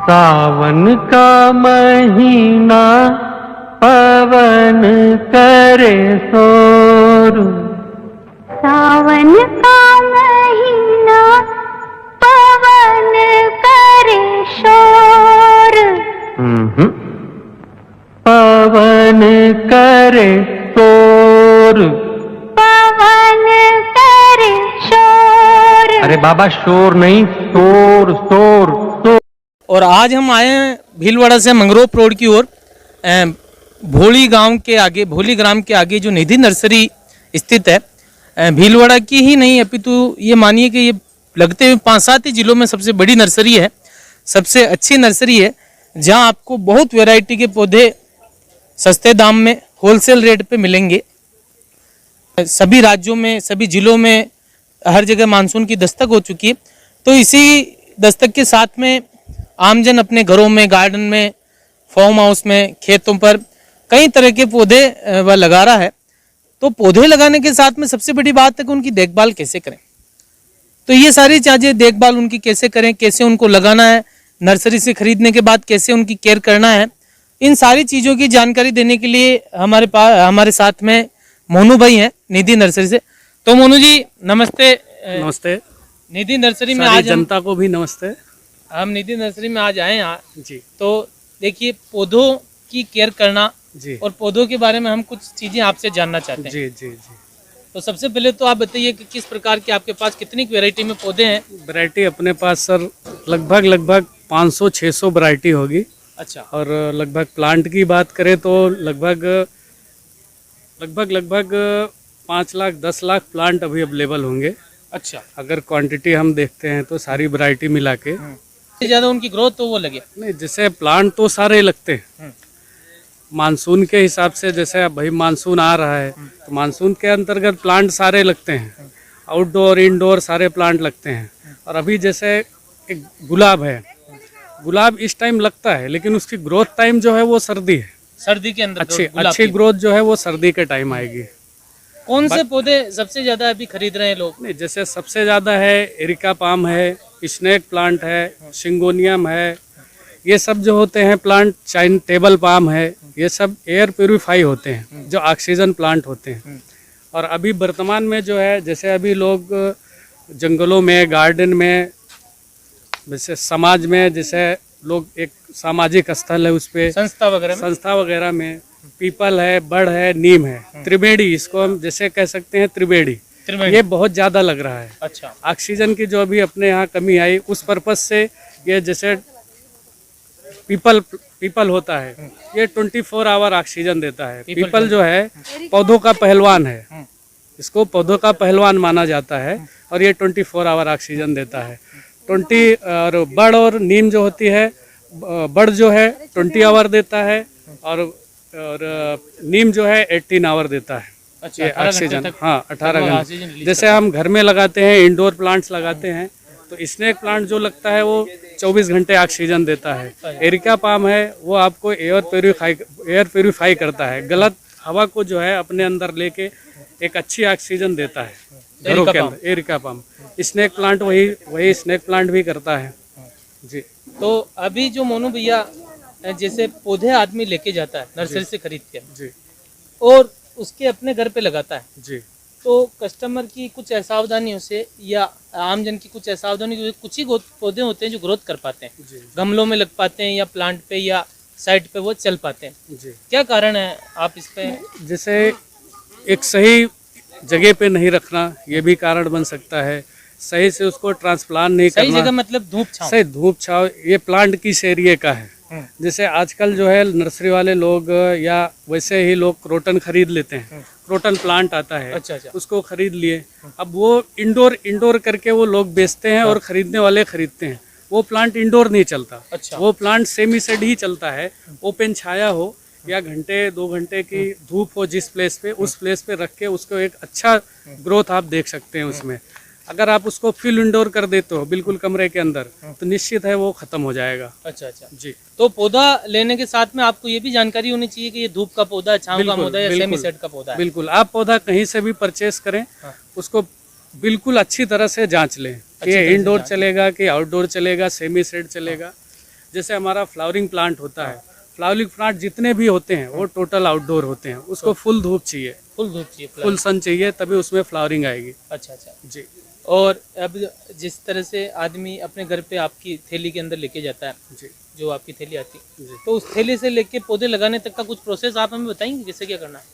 सावन का महीना पवन करे शोर। सावन का महीना पवन करे शोर। पवन करे शोर। पवन करे शोर। अरे बाबा शोर नहीं, शोर शोर शोर। और आज हम आए हैं भीलवाड़ा से मंगरोप रोड की ओर, भोली गांव के आगे, भोली ग्राम के आगे जो निधि नर्सरी स्थित है। भीलवाड़ा की ही नहीं अपितु ये मानिए कि ये लगते हुए 5-7 ही जिलों में सबसे बड़ी नर्सरी है, सबसे अच्छी नर्सरी है, जहां आपको बहुत वैरायटी के पौधे सस्ते दाम में होलसेल रेट पे मिलेंगे। सभी राज्यों में, सभी जिलों में हर जगह मानसून की दस्तक हो चुकी है, तो इसी दस्तक के साथ में आमजन अपने घरों में, गार्डन में, फार्म हाउस में, खेतों पर कई तरह के पौधे वह लगा रहा है। तो पौधे लगाने के साथ में सबसे बड़ी बात है कि उनकी देखभाल कैसे करें। तो ये सारी चीजें, देखभाल उनकी कैसे करें, कैसे उनको लगाना है, नर्सरी से खरीदने के बाद कैसे उनकी केयर करना है, इन सारी चीज़ों की जानकारी देने के लिए हमारे साथ में मोनू भाई हैं निधि नर्सरी से। तो मोनू जी नमस्ते। नमस्ते। निधि नर्सरी में आज जनता को भी नमस्ते। हम निधि नर्सरी में आज आए यहाँ जी। तो देखिए, पौधों की केयर करना जी और पौधों के बारे में हम कुछ चीजें आपसे जानना चाहते हैं। जी जी जी। तो सबसे पहले तो आप बताइए कि किस प्रकार के आपके पास कितनी वैरायटी में पौधे हैं। वैरायटी अपने पास सर लगभग 500-600 वैरायटी होगी। अच्छा। और लगभग प्लांट की बात करें तो लगभग 5 लाख 10 लाख प्लांट अभी अवेलेबल होंगे। अच्छा। अगर क्वांटिटी हम देखते हैं तो सारी वैरायटी मिला के ज्यादा उनकी ग्रोथ तो वो लगे नहीं, जैसे प्लांट तो सारे लगते हैं मानसून के हिसाब से। जैसे अब भाई मानसून आ रहा है तो मानसून के अंतर्गत प्लांट सारे लगते हैं, आउटडोर इंडोर सारे प्लांट लगते हैं। और अभी जैसे एक गुलाब है, गुलाब इस टाइम लगता है लेकिन उसकी ग्रोथ टाइम जो है वो सर्दी है। सर्दी के अंदर अच्छी ग्रोथ जो है वो सर्दी के टाइम आएगी। कौन से पौधे सबसे ज्यादा अभी खरीद रहे हैं लोग? नहीं, जैसे सबसे ज्यादा है एरिका पाम है, स्नेक प्लांट है, सिंगोनियम है, ये सब जो होते हैं प्लांट, चाइन टेबल पाम है, ये सब एयर प्यूरिफाई होते हैं, जो ऑक्सीजन प्लांट होते हैं। और अभी वर्तमान में जो है, जैसे अभी लोग जंगलों में, गार्डन में, जैसे समाज में, जैसे लोग एक सामाजिक स्थल है उस पे संस्था वगैरह में पीपल है, बड़ है, नीम है, त्रिवेणी, इसको हम जैसे कह सकते हैं त्रिवेणी, ये बहुत ज्यादा लग रहा है। अच्छा। ऑक्सीजन की जो अभी अपने यहाँ कमी आई, उस पर्पज से ये जैसे पीपल होता है, ये 24 आवर ऑक्सीजन देता है। पीपल जो है पौधों का पहलवान है, इसको पौधों का पहलवान माना जाता है और ये 24 आवर ऑक्सीजन देता है। और बड़ और नीम जो होती है, बड़ जो है 20 आवर देता है और नीम जो है 18 आवर देता है। अच्छा, ये ऑक्सीजन, हाँ 18 घंटे। जैसे हम घर में लगाते हैं, इंडोर प्लांट्स लगाते हैं, तो स्नेक प्लांट जो लगता है वो 24 घंटे ऑक्सीजन देता है। एरिका पाम है वो आपको एयर प्यूरिफाई करता है, गलत हवा को जो है अपने अंदर लेके एक अच्छी ऑक्सीजन देता है घरों के अंदर। एरिका पाम स्नेक प्लांट वही स्नेक प्लांट भी करता है जी। तो अभी जो मोनू भैया, जैसे पौधे आदमी लेके जाता है नर्सरी से खरीद के जी, और उसके अपने घर पे लगाता है जी, तो कस्टमर की कुछ असावधानियों से या आमजन की कुछ असावधानियों से कुछ ही पौधे होते हैं जो ग्रोथ कर पाते हैं, गमलों में लग पाते हैं या प्लांट पे या साइड पे वो चल पाते हैं जी। क्या कारण है आप इस पे? जैसे एक सही जगह पे नहीं रखना, ये भी कारण बन सकता है। सही से उसको ट्रांसप्लांट नहीं करना। सही जगह मतलब धूप छांव। सही धूप छांव, ये प्लांट किस एरिया का है। जैसे आजकल जो है नर्सरी वाले लोग या वैसे ही लोग क्रोटन खरीद लेते हैं, क्रोटन प्लांट आता है। अच्छा। उसको खरीद लिए, अब वो इंडोर करके वो लोग बेचते हैं और खरीदने वाले खरीदते हैं। वो प्लांट इंडोर नहीं चलता। अच्छा। वो प्लांट सेमी सेड ही चलता है, ओपन छाया हो या 1-2 घंटे की धूप हो जिस प्लेस पे, उस प्लेस पे रख के उसको एक अच्छा ग्रोथ आप देख सकते हैं उसमें। अगर आप उसको फुल इंडोर कर देते हो बिल्कुल कमरे के अंदर, तो निश्चित है वो खत्म हो जाएगा। अच्छा अच्छा जी। तो पौधा लेने के साथ में आपको ये भी जानकारी होनी चाहिए कि ये धूप का पौधा है, छांव का पौधा है या सेमी सेट का पौधा है। बिल्कुल, आप पौधा कहीं से भी परचेस करें, उसको बिल्कुल अच्छी तरह से जांच लें कि ये इंडोर चलेगा कि आउटडोर चलेगा, सेमी सेट चलेगा। जैसे हमारा फ्लावरिंग प्लांट होता है, फ्लावरिंग प्लांट जितने भी होते हैं वो टोटल आउटडोर होते हैं, उसको फुल धूप चाहिए, फुल धूप चाहिए, फुल सन चाहिए, तभी उसमें फ्लावरिंग आएगी। अच्छा अच्छा। जी। और अब जिस तरह से आदमी अपने घर पे आपकी थैली के अंदर लेके जाता है, जी जो आपकी थैली आती है, जी। तो उस थैली से लेके पौधे लगाने तक का कुछ प्रोसेस आप हमें बताएंगे कैसे क्या करना है?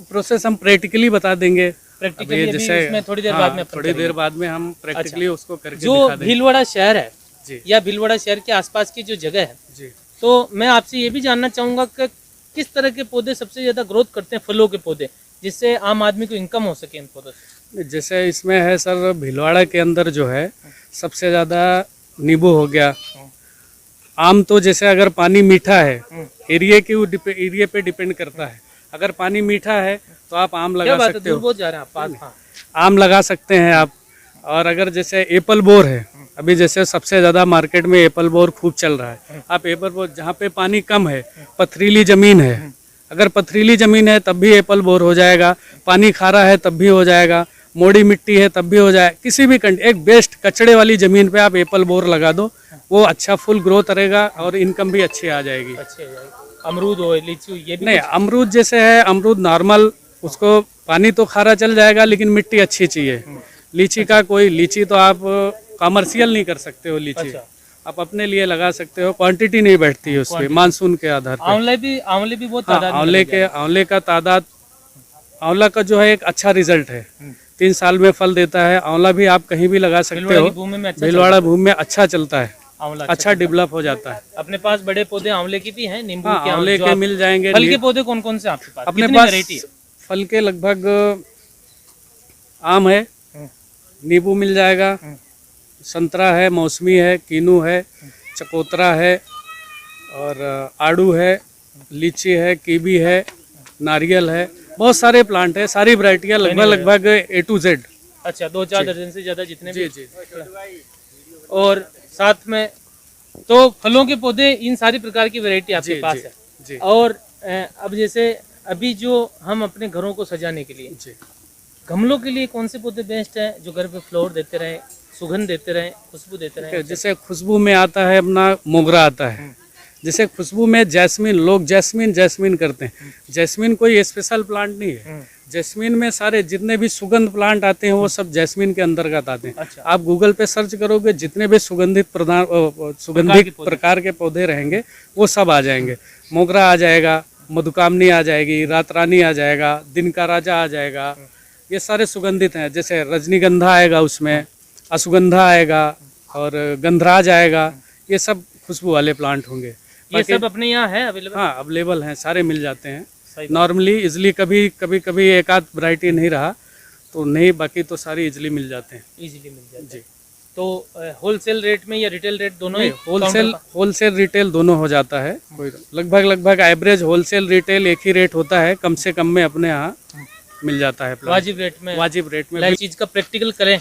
प्रोसेस हम प्रैक्टिकली बता देंगे। प्रैक्टिकली अभी जैसे इसमें थोड़ी देर हाँ, बाद में अपन थोड़ी करेंगे। देर बाद में हम प्रैक्टिकली उसको करके जो दिखा देंगे। भीलवाड़ा शहर है जी या भीलवाड़ा शहर के आसपास की जो जगह है, जी। तो मैं आपसे ये भी जानना चाहूंगा कि किस तरह के पौधे सबसे ज्यादा ग्रोथ करते हैं, फलों के पौधे, जिससे आम आदमी को इनकम हो सके इन पौधों से? जैसे इसमें है सर, भीलवाड़ा के अंदर जो है सबसे ज़्यादा नींबू हो गया। आम तो जैसे अगर पानी मीठा है, एरिया पे डिपेंड करता है। अगर पानी मीठा है तो आप आम क्या लगा बात है, सकते दूर हो, बहुत जा रहे हैं आप पास। हाँ। आम लगा सकते हैं आप। और अगर जैसे एप्पल बोर है, अभी जैसे सबसे ज़्यादा मार्केट में एप्पल बोर खूब चल रहा है। आप एप्पल बोर जहाँ पे पानी कम है, पथरीली ज़मीन है, अगर पथरीली ज़मीन है तब भी एप्पल बोर हो जाएगा, पानी खारा है तब भी हो जाएगा, मोड़ी मिट्टी है तब भी हो जाए, किसी भी एक बेस्ट कचड़े वाली ज़मीन पे आप एप्पल बोर लगा दो, वो अच्छा फुल ग्रोथ रहेगा और इनकम भी अच्छी आ जाएगी। अच्छे हो जाएगी। अमरूद हो, लीची हो, ये भी नहीं, अमरूद जैसे है, अमरूद नॉर्मल, उसको पानी तो खारा चल जाएगा लेकिन मिट्टी अच्छी चाहिए। लीची का कोई, लीची तो आप कमर्शियल नहीं कर सकते हो, लीची अच्छा। आप अपने लिए लगा सकते हो, क्वांटिटी नहीं बैठती है उसपे, मानसून के आधार पर। आंवले भी बहुत हाँ, तादाद में आंवले का तादाद, आंवला का जो है एक अच्छा रिजल्ट है, 3 साल में फल देता है। आंवला भी आप कहीं भी लगा सकते भीलवाड़ा हो, की भूमि में अच्छा भीलवाड़ा भूमि में अच्छा चलता है, आंवला अच्छा डेवलप हो जाता है। अपने पास बड़े पौधे आंवले के भी हैं, नींबू हाँ, के, आंवले जो के आप- मिल जाएंगे। फल के पौधे कौन कौन से आपके पास? अपने कितनी पास वैरायटी है? फल के लगभग आम है, नींबू मिल जाएगा, संतरा है, मौसमी है, कीनू है, चकोतरा है, और आड़ू है, लीची है, कीवी है, नारियल है, बहुत सारे प्लांट है, सारी वैरायटियाँ लगभग A to Z। अच्छा, 2-4 दर्जन से ज्यादा जितने भी। जी। और साथ में तो फलों के पौधे, इन सारी प्रकार की वैरायटी आपके जी, पास जी, है। जी। और अब जैसे अभी जो हम अपने घरों को सजाने के लिए, जी। गमलों के लिए कौन से पौधे बेस्ट है, जो घर पे फ्लोर देते रहे, सुगंध देते रहे, खुशबू देते रहे? जैसे खुशबू में आता है अपना मोगरा आता है, जैसे खुशबू में जैस्मिन, लोग जैस्मिन करते हैं। जैस्मिन कोई स्पेशल प्लांट नहीं है, जैस्मिन में सारे जितने भी सुगंध प्लांट आते हैं वो सब जैस्मिन के अंतर्गत आते हैं। अच्छा। आप गूगल पे सर्च करोगे, जितने भी सुगंधित प्रकार के पौधे रहेंगे वो सब आ जाएंगे। मोगरा आ जाएगा, मधुकामनी आ जाएगी, रात रानी आ जाएगा, दिन का राजा आ जाएगा, ये सारे सुगंधित हैं। जैसे रजनीगंधा आएगा, उसमें अश्वगंधा आएगा और गंधराज आएगा, ये सब खुशबू वाले प्लांट होंगे। ये सब अपने यहाँ है अवेलेबल? हाँ, अवेलेबल हैं, सारे मिल जाते हैं सही बात। Normally, easily. कभी एक आध वैरायटी नहीं रहा तो नहीं, बाकी तो सारी इजली मिल जाते हैं। इजीली मिल जाता है। जी। तो होलसेल रेट में या रिटेल रेट दोनों ही? होलसेल रिटेल दोनों हो जाता है। कोई लगभग एवरेज होलसेल रिटेल एक ही रेट होता है, कम से कम में अपने यहाँ मिल जाता है प्लांट। वाजिब रेट में। लाइक चीज का प्रैक्टिकल करें,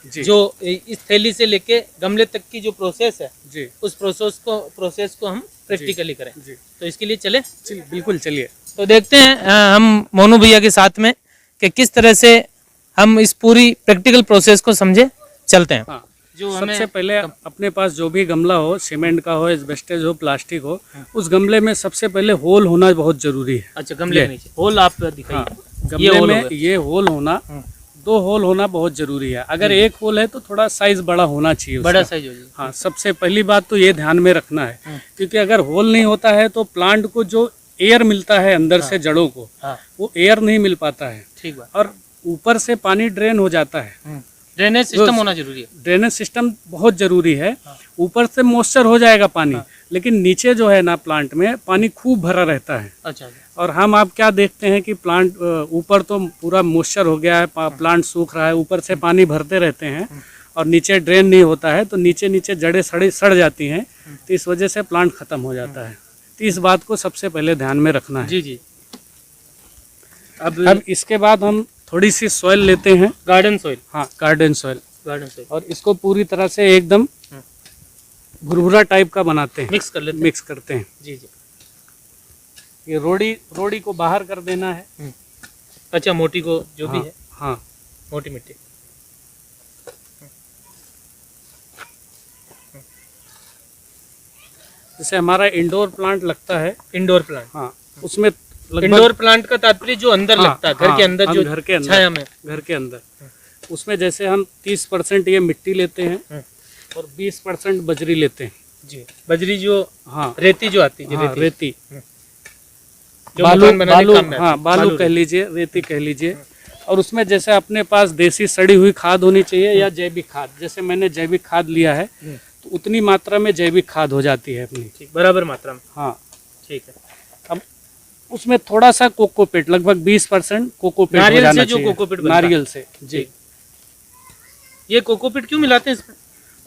जी जो इस थैली से लेके गमले तक की जो प्रोसेस है, जी उस प्रोसेस को हम प्रैक्टिकली करें। जी। तो इसके लिए चले, बिल्कुल चलिए। तो देखते हैं हम मोनू भैया के साथ में कि किस तरह से हम इस पूरी प्रैक्टिकल प्रोसेस को समझे चलते हैं। हाँ, जो सबसे पहले अपने पास जो भी गमला हो, सीमेंट का हो, एस्बेस्टस हो, प्लास्टिक हो, उस गमले में सबसे पहले होल होना बहुत जरूरी है। अच्छा, गमले के नीचे होल आप दिखाइए। हाँ, गमले में ये होल होना, 2 होल होना बहुत जरूरी है। अगर एक होल है तो थोड़ा साइज बड़ा होना चाहिए, बड़ा उसका। साइज हो जाए। हाँ, सबसे पहली बात तो ये ध्यान में रखना है, क्योंकि अगर होल नहीं होता है तो प्लांट को जो एयर मिलता है अंदर से जड़ों को, हाँ, वो एयर नहीं मिल पाता है, ठीक बात। और ऊपर से पानी ड्रेन हो जाता है। ड्रेनेज सिस्टम होना जरूरी है। ड्रेनेज सिस्टम बहुत जरूरी है। ऊपर से मॉइस्चर हो जाएगा पानी, लेकिन नीचे जो है ना प्लांट में पानी खूब भरा रहता है। अच्छा, और हम आप क्या देखते हैं कि प्लांट ऊपर तो पूरा मॉइस्चर हो गया है, प्लांट सूख रहा है, ऊपर से पानी भरते रहते हैं और नीचे ड्रेन नहीं होता है, तो नीचे जड़ें सड़ जाती हैं, तो इस वजह से प्लांट खत्म हो जाता है। तो इस बात को सबसे पहले ध्यान में रखना है। जी जी। अब इसके बाद हम थोड़ी सी सॉइल लेते हैं, गार्डन सॉइल। हाँ, गार्डन सॉइल, गार्डन सॉइल और इसको पूरी तरह से एकदम भुरभुरा टाइप का बनाते हैं, मिक्स कर लेते हैं। मिक्स करते हैं। जी जी। ये रोड़ी को बाहर कर देना है। अच्छा, मोटी को जो भी हाँ, है, हाँ, मोटी मिट्टी। जैसे हमारा इंडोर प्लांट लगता है, इंडोर प्लांट, हाँ, उसमें लगभग इंडोर प्लांट का तात्पर्य जो अंदर हाँ, लगता है, घर हाँ, के अंदर, जो घर के अंदर, छाया में, घर के अंदर, उसमें जैसे हम 30% ये मिट्टी लेते हैं और 20% बजरी लेते हैं। जी, बजरी जो, हाँ, रेती जो आती है, हाँ, रेती, जो बालू, मकान बनाने बालू, के काम में हाँ, आती है। बालू कह लीजिए, रेती कह लीजिए। और उसमें जैसे अपने पास देसी सड़ी हुई खाद होनी चाहिए या जैविक खाद। जैसे मैंने जैविक खाद लिया है तो उतनी मात्रा में जैविक खाद हो जाती है अपनी, ठीक, बराबर मात्रा में, हाँ, ठीक है। अब उसमें थोड़ा सा कोकोपीट, लगभग 20% कोकोपीट हो नारियल जाना से जो चाहिए। कोकोपीट बनता है। नारियल से, जी। ये कोकोपीट क्यों मिलाते हैं इसमें?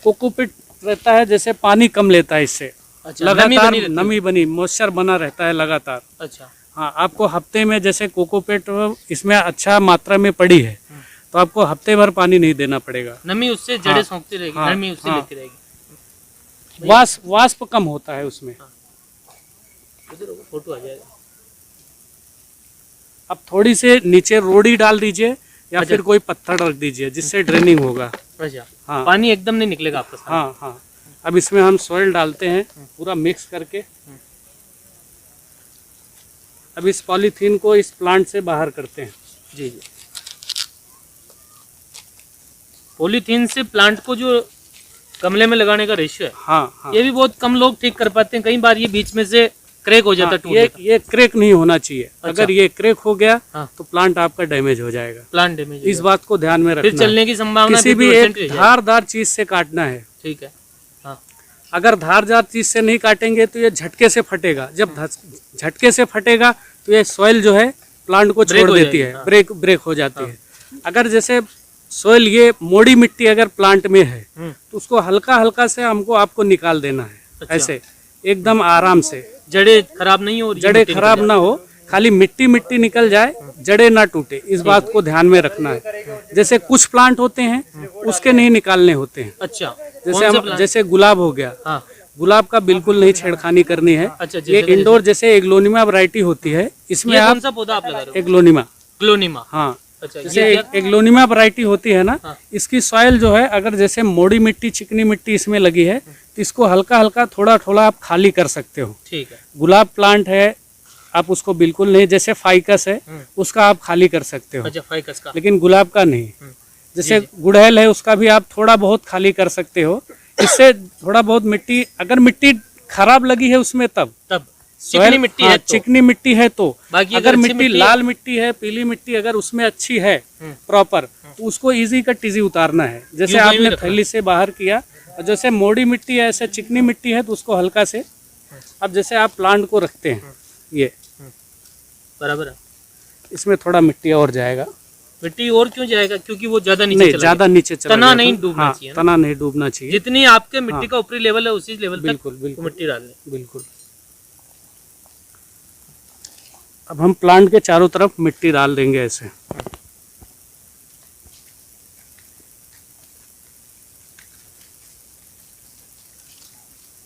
कोकोपीट रहता है, जैसे पानी कम लेता है इससे, अच्छा, लगातार रहती है। नमी बनी, मॉइस्चर बना रहता है लगातार। अच्छा, हाँ, आपको हफ्ते में जैसे कोकोपीट इसमें अच्छा मात्रा में पड़ी है तो आपको हफ्ते भर पानी नहीं देना पड़ेगा। नमी उससे जड़ें हाँ, सोखती रहेगी, हाँ, नमी उससे हाँ। लेती रहेगी। वाष्प कम होता है उसमें। उधर फोटो आ जाएगा। अब थोड़ी से नीचे रोड़ी डाल दीजिए या अच्छा। फिर कोई पत्थर रख दीजिए जिससे ड्रेनिंग होगा। अच्छा, हाँ, पानी एकदम नहीं निकलेगा आपका सारा। हाँ, हाँ। अब इसमें हम सॉइल डालते हैं पूरा मिक्स करके। अब इस पॉलीथीन को इस प्लांट से बाहर करते हैं। जी जी, पॉलीथीन से प्लांट को जो गमले में लगाने का रेशियो है, हाँ, हाँ, ये भी बहुत कम लोग ठीक कर पाते हैं। कई बार ये बीच में से क्रैक हो जाता है, टूट जाता है। ये क्रैक नहीं होना चाहिए। अच्छा। अगर ये क्रैक हो गया हाँ। तो प्लांट आपका डैमेज हो जाएगा। प्लांट डैमेज, इस बात को ध्यान में फिर रखना है। चलने की संभावना किसी भी 50% एक हो जाएगी। धारदार चीज से काटना है। ठीक है, हाँ, अगर धारदार चीज से नहीं काटेंगे तो ये झटके से फटेगा। जब झटके से फटेगा तो ये सॉइल जो है प्लांट को ब्रेक छोड़ हो देती जाएगी, है, हाँ। ब्रेक हो जाती है। अगर जैसे सॉइल ये मोड़ी मिट्टी अगर प्लांट में है तो उसको हल्का हल्का से हमको आपको निकाल देना है। अच्छा। ऐसे एकदम आराम से, जड़ें खराब नहीं हो रही, जड़ें खराब ना हो, खाली मिट्टी मिट्टी निकल जाए, जड़ें ना टूटे, इस बात को ध्यान में रखना है। जैसे कुछ प्लांट होते हैं उसके नहीं निकालने होते हैं। अच्छा, जैसे गुलाब हो गया, हाँ, गुलाब का बिल्कुल नहीं छेड़खानी करनी है। अच्छा, ये इंडोर जैसे एग्लोनिमा वैरायटी होती है, इसमें ये कौन आप सा पौधा आप लगा रहे हो? एग्लोनिमा, ग्लोनिमा, हाँ, अच्छा, जैसे ये क्या? एग्लोनिमा वैरायटी होती है ना, हाँ। इसकी सॉइल जो है अगर जैसे मोड़ी मिट्टी चिकनी मिट्टी इसमें लगी है तो इसको हल्का हल्का थोड़ा थोड़ा आप खाली कर सकते हो। ठीक है, गुलाब प्लांट है, आप उसको बिल्कुल नहीं, जैसे फाइकस है उसका आप खाली कर सकते हो, अच्छा, फाइकस का, लेकिन गुलाब का नहीं। जैसे गुड़हल है उसका भी आप थोड़ा बहुत खाली कर सकते हो। इससे थोड़ा बहुत मिट्टी, अगर मिट्टी खराब लगी है उसमें तब चिकनी मिट्टी है तो। चिकनी मिट्टी है तो। बाकी अगर अच्छी मिट्टी लाल मिट्टी है, पीली मिट्टी अगर उसमें अच्छी है प्रॉपर, तो उसको इजी कट इजी उतारना है। जैसे यूं कहीं भी आपने रखना। थैली से बाहर किया, और जैसे मोड़ी मिट्टी है, ऐसे चिकनी मिट्टी है तो उसको हल्का से, अब जैसे आप प्लांट को रखते हैं, ये बराबर है। इसमें थोड़ा मिट्टी और जाएगा। मिट्टी और क्यों जाएगा? क्योंकि वो ज्यादा नीचे नहीं, चला ज्यादा गया। नीचे चला तना गया नहीं तो- डूबना हाँ, चाहिए ना। तना नहीं डूबना चाहिए। जितनी आपके मिट्टी का ऊपरी लेवल है उसी लेवल बिल्कुल तक बिल्कुल मिट्टी डालनी। बिल्कुल। अब हम प्लांट के चारों तरफ मिट्टी डाल देंगे ऐसे।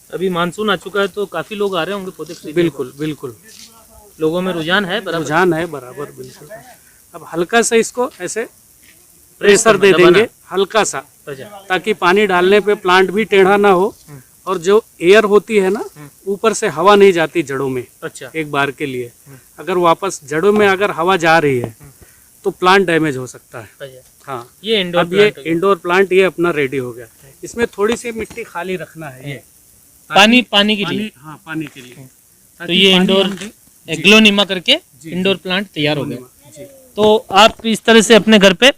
अभी मानसून आ चुका है तो काफी लोग आ रहे होंगे पौधे खरीदने। बिल्कुल बिल्कुल, लोगों में रुझान है बराबर। रुझान है बराबर, बिल्कुल। अब हल्का सा इसको ऐसे प्रेशर दे दबाना। देंगे, हल्का सा, अच्छा, ताकि पानी डालने पे प्लांट भी टेढ़ा ना हो और जो एयर होती है ना, ऊपर से हवा नहीं जाती जड़ों में अच्छा, एक बार के लिए। अगर वापस जड़ों में अगर हवा जा रही है तो प्लांट डैमेज हो सकता है। अच्छा। हाँ, ये इंडोर अब ये इंडोर प्लांट ये अपना रेडी हो गया। इसमें थोड़ी सी मिट्टी खाली रखना है, ये पानी के लिए। हाँ, पानी के लिए। तो ये इंडोर एग्लोनिमा करके इंडोर प्लांट तैयार हो गया। जी। तो आप इस तरह से अपने घर पे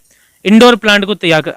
इंडोर प्लांट को तैयार कर